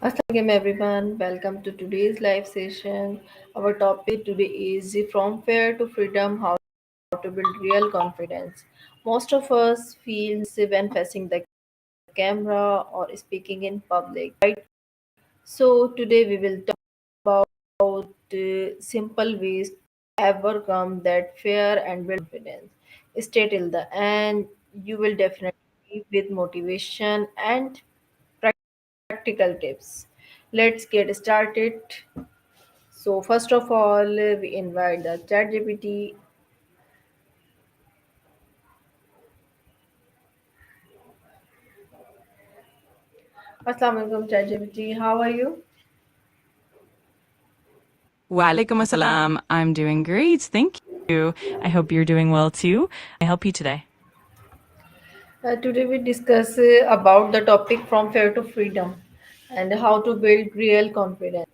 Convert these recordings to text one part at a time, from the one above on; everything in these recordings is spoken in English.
Assalamualaikum everyone. Welcome to today's live session. Our topic today is from fear to freedom, how to build real confidence. Most of us feel when facing the camera or speaking in public, right? So today we will talk about simple ways to overcome that fear and build confidence. Stay till the end. You will definitely with motivation and practical tips. Let's get started. So first of all, we invite the ChatGPT. Assalamualaikum ChatGPT. How are you? Walaikum assalam. I'm doing great. Thank you. I hope you're doing well too. I help you today. Today we discuss about the topic from fear to freedom and how to build real confidence.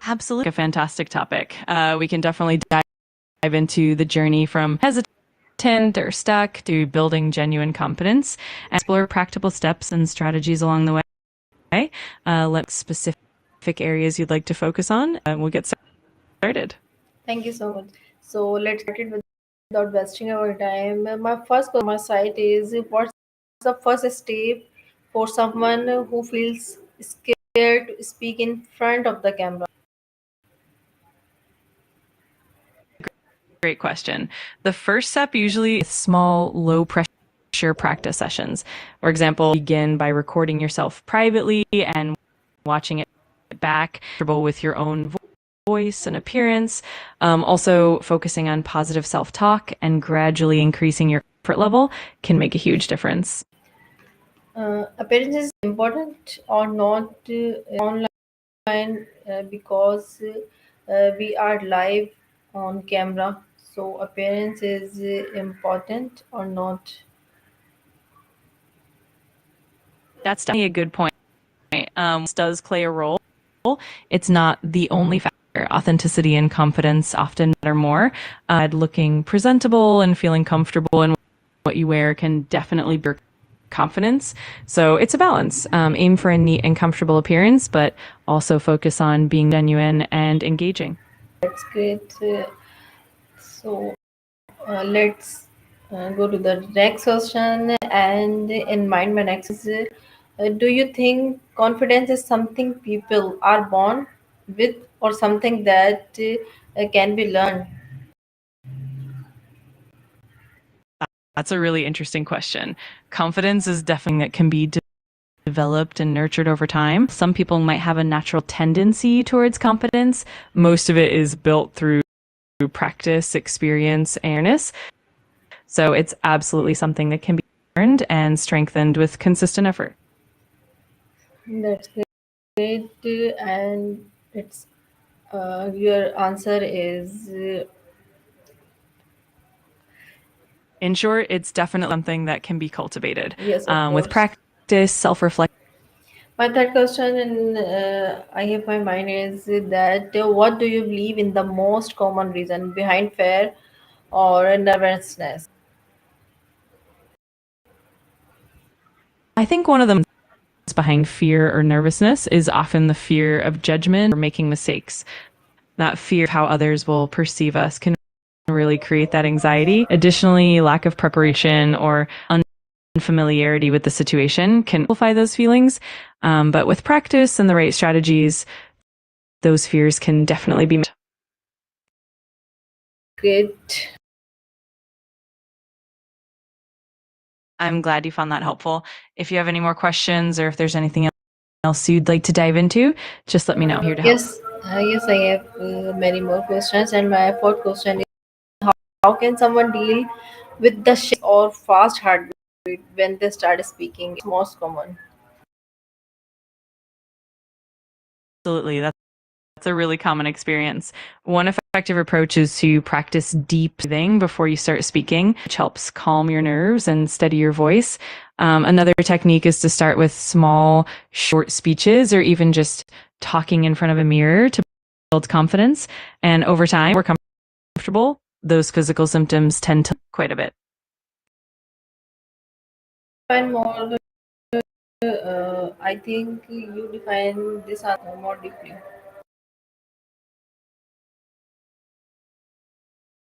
Absolutely. A fantastic topic. We can definitely dive into the journey from hesitant or stuck to building genuine confidence and explore practical steps and strategies along the way. Let's specific areas you'd like to focus on. We'll get started. Thank you so much. So let's start it without wasting our time. My first question on my side is what's the first step for someone who feels scared to speak in front of the camera? Great question. The first step usually is small, low pressure practice sessions. For example, begin by recording yourself privately and watching it back, comfortable with your own voice and appearance. Also, focusing on positive self-talk and gradually increasing your comfort level can make a huge difference. Appearance is important or not online because we are live on camera. So appearance is important or not. That's definitely a good point. This does play a role. It's not the only factor. Authenticity and confidence often matter more. Looking presentable and feeling comfortable in what you wear can definitely boost confidence. So it's a balance. Aim for a neat and comfortable appearance, but also focus on being genuine and engaging. That's great. So let's go to the next question. And in mind, my next is do you think confidence is something people are born with or something that can be learned? That's a really interesting question. Confidence is definitely that can be developed and nurtured over time. Some people might have a natural tendency towards confidence. Most of it is built through practice, experience, awareness. So it's absolutely something that can be learned and strengthened with consistent effort. That's great. And it's your answer is In short, it's definitely something that can be cultivated. yes, of With course. practice, self-reflection. My third question, and I have my mind is that what do you believe in the most common reason behind fear or nervousness? I think one of them behind fear or nervousness is often the fear of judgment or making mistakes. That fear of how others will perceive us can really create that anxiety. Additionally, lack of preparation or unfamiliarity with the situation can amplify those feelings. But with practice and the right strategies, those fears can definitely be. Great. I'm glad you found that helpful. If you have any more questions or if there's anything else you'd like to dive into, just let me know. I'm here to help. Yes, I have many more questions, and my fourth question is how can someone deal with the shift or fast heartbeat when they start speaking? It's most common. Absolutely. That's a really common experience. One effective approach is to practice deep breathing before you start speaking, which helps calm your nerves and steady your voice. Another technique is to start with small, short speeches or even just talking in front of a mirror to build confidence. And over time, we're comfortable, those physical symptoms tend to quite a bit. Find more I think you define this answer more deeply.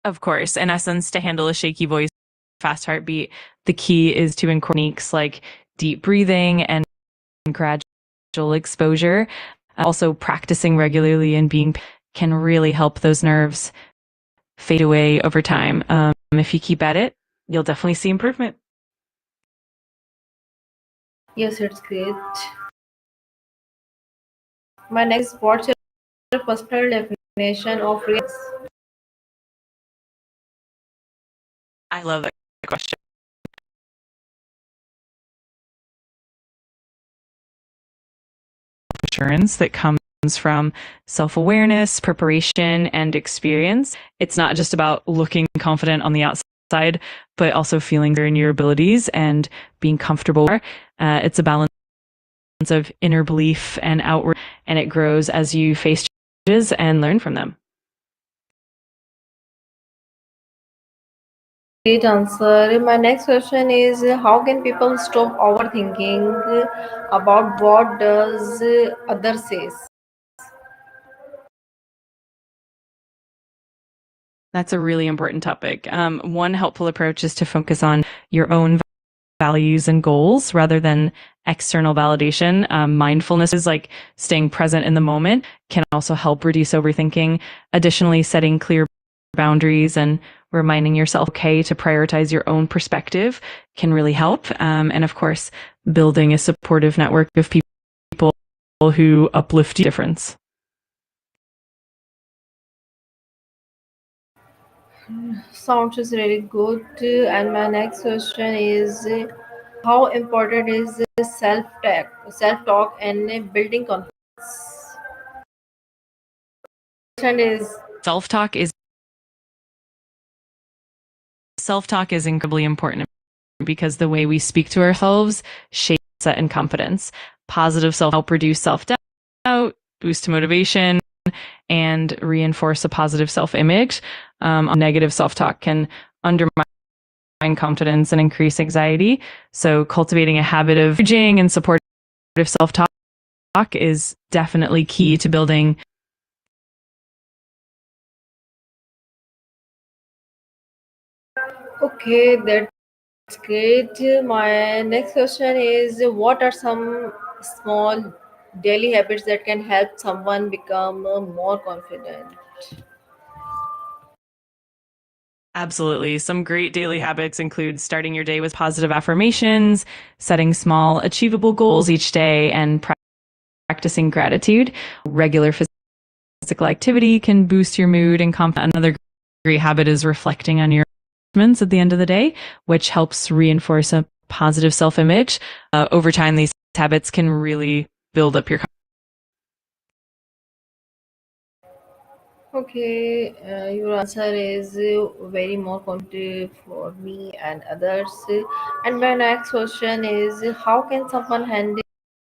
Of course, in essence, to handle a shaky voice, fast heartbeat, the key is to incorporate techniques like deep breathing and gradual exposure. Also, practicing regularly and being can really help those nerves fade away over time. If you keep at it, you'll definitely see improvement. Yes, it's great. My next, what's your personal definition of readiness? I love that question. Assurance that comes from self awareness, preparation, and experience. It's not just about looking confident on the outside, but also feeling in your abilities and being comfortable. It's a balance of inner belief and outward, and it grows as you face challenges and learn from them. Great answer. My next question is how can people stop overthinking about what does other says? That's a really important topic. One helpful approach is to focus on your own values and goals rather than external validation. Mindfulness is like staying present in the moment, can also help reduce overthinking. Additionally, setting clear boundaries and reminding yourself okay to prioritize your own perspective can really help. And of course, building a supportive network of people who uplift you difference. Sounds is really good. And my next question is how important is self talk, and building confidence? Question is Self-talk is self-talk is incredibly important because the way we speak to ourselves shapes that and confidence. Positive self help reduce self-doubt, boost motivation, and reinforce a positive self-image. Negative self-talk can undermine confidence and increase anxiety. So cultivating a habit of encouraging and supportive self-talk is definitely key to building. okay, that's great. My next question is what are some small daily habits that can help someone become more confident? Absolutely. Some great daily habits include starting your day with positive affirmations, setting small, achievable goals each day, and practicing gratitude. Regular physical activity can boost your mood and confidence. Another great habit is reflecting on your accomplishments at the end of the day, which helps reinforce a positive self image. Over time, these habits can really build up your confidence. Okay, your answer is very more confident for me and others. And my next question is how can someone handle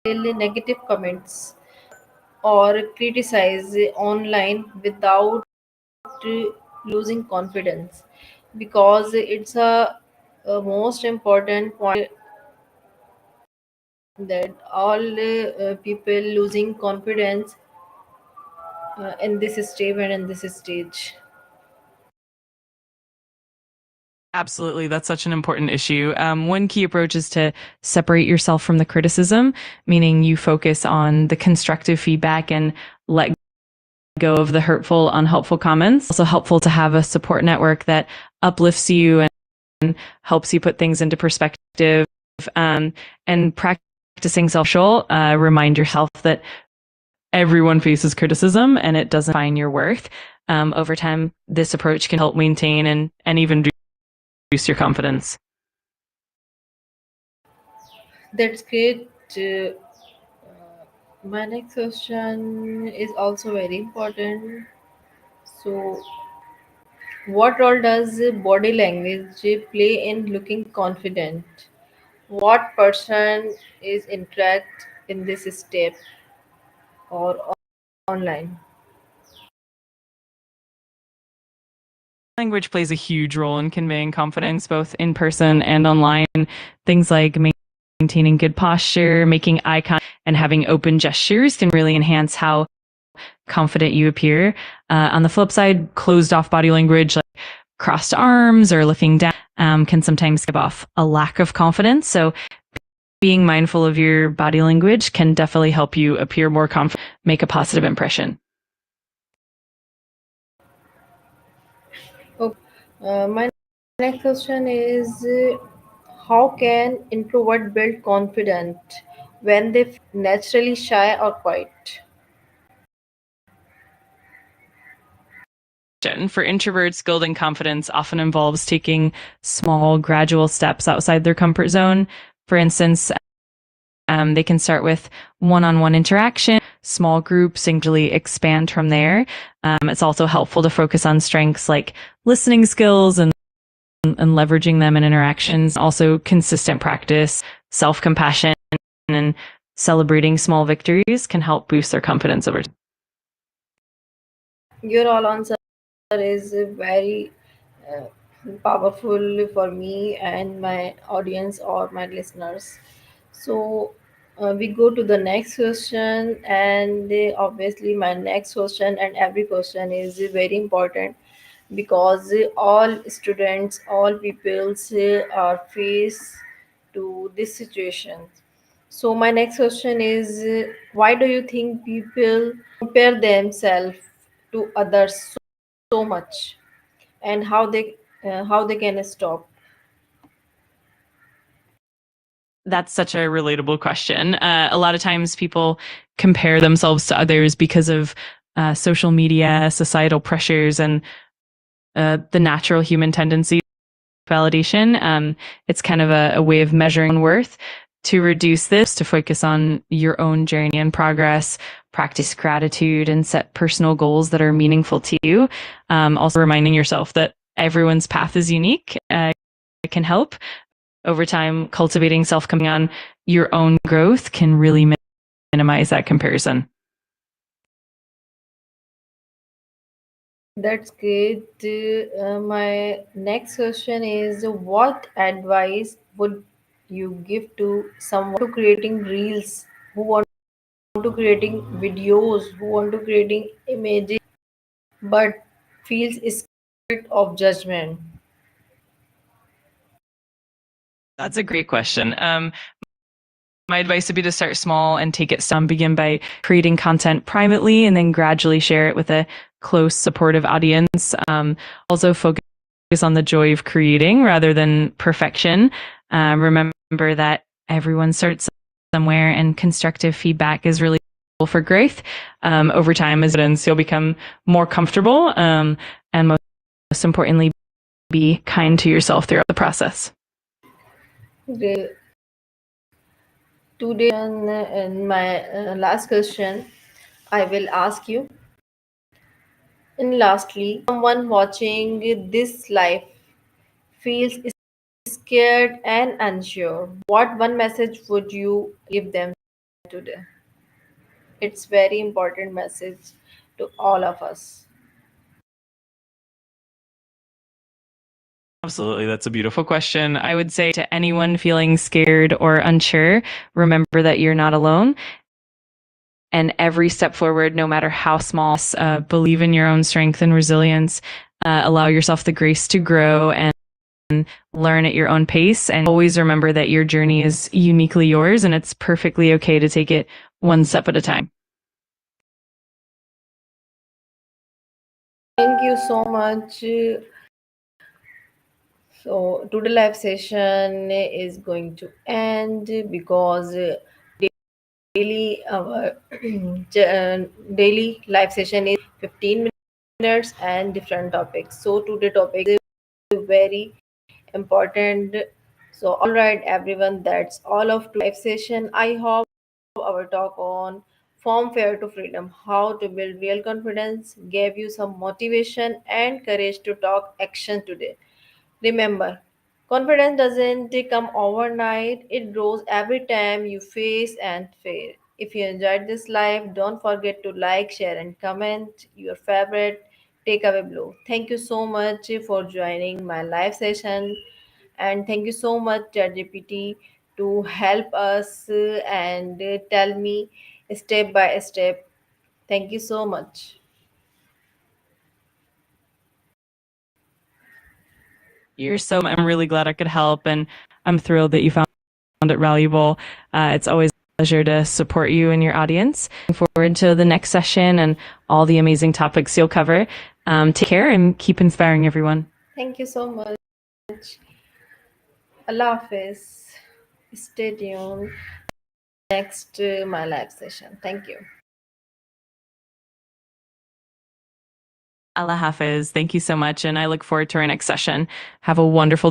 negative comments or criticize online without losing confidence? Because it's a most important point that all people losing confidence in this stage and in this stage. Absolutely. That's such an important issue. One key approach is to separate yourself from the criticism, meaning you focus on the constructive feedback and let go of the hurtful, unhelpful comments. Also helpful to have a support network that uplifts you and helps you put things into perspective. And practicing self-control, remind yourself that everyone faces criticism and it doesn't define your worth. Over time, this approach can help maintain and even boost your confidence. That's great. My next question is also very important. So, what role does body language play in looking confident? What person is interact in this step or online? Language plays a huge role in conveying confidence, both in person and online. Things like maintaining good posture, making eye contact, and having open gestures can really enhance how confident you appear. On the flip side, closed off body language like crossed arms or looking down can sometimes give off a lack of confidence. So being mindful of your body language can definitely help you appear more confident, make a positive impression. Okay. My next question is how can introvert build confidence when they naturally shy or quiet? For introverts, building confidence often involves taking small, gradual steps outside their comfort zone. For instance, they can start with one-on-one interaction, small groups, and gradually expand from there. It's also helpful to focus on strengths like listening skills and leveraging them in interactions. Also, consistent practice, self-compassion, and celebrating small victories can help boost their confidence over time. Your all answer is very uh, powerful for me and my audience or my listeners. So we go to the next question, and obviously, my next question and every question is very important because all students, all peoples are faced to this situation. So my next question is why do you think people compare themselves to others so much, and how they can stop? That's such a relatable question. A lot of times people compare themselves to others because of social media, societal pressures, and the natural human tendency validation. It's kind of a way of measuring worth. To reduce this, to focus on your own journey and progress, practice gratitude, and set personal goals that are meaningful to you. Also, reminding yourself that everyone's path is unique can help. Over time, cultivating self-compassion on your own growth can really minimize that comparison. That's great. My next question is what advice would you give to someone to creating reels, who want to creating videos, who want to creating images but feels scared of judgment? That's a great question. My advice would be to start small and take it some. Begin by creating content privately and then gradually share it with a close, supportive audience. Also, focus on the joy of creating rather than perfection. Remember that everyone starts somewhere, and constructive feedback is really helpful for growth. Over time, as you'll become more comfortable, and most importantly, be kind to yourself throughout the process. Great. Today, and my last question, I will ask you. And lastly, someone watching this live feels scared and unsure. What one message would you give them today? It's very important message to all of us. Absolutely. That's a beautiful question. I would say to anyone feeling scared or unsure, remember that you're not alone. And every step forward, no matter how small, believe in your own strength and resilience. Allow yourself the grace to grow and learn at your own pace. And always remember that your journey is uniquely yours, and it's perfectly okay to take it one step at a time. Thank you so much. So today live session is going to end because daily our daily live session is 15 minutes and different topics. So today topic is very important. So all right, everyone, that's all of live session. I hope our talk on from fear to freedom, how to build real confidence, gave you some motivation and courage to talk action today. Remember, confidence doesn't come overnight, it grows every time you face and fail. If you enjoyed this live, don't forget to like, share, and comment your favorite takeaway below. Thank you so much for joining my live session, and thank you so much, ChatGPT, to help us and tell me step by step. Thank you so much. I'm really glad I could help, and I'm thrilled that you found it valuable. It's always a pleasure to support you and your audience. Looking forward to the next session and all the amazing topics you'll cover. Take care and keep inspiring everyone. Thank you so much. Allah Hafiz. Stay tuned next my live session. Thank you. Allah Hafiz. Thank you so much. And I look forward to our next session. Have a wonderful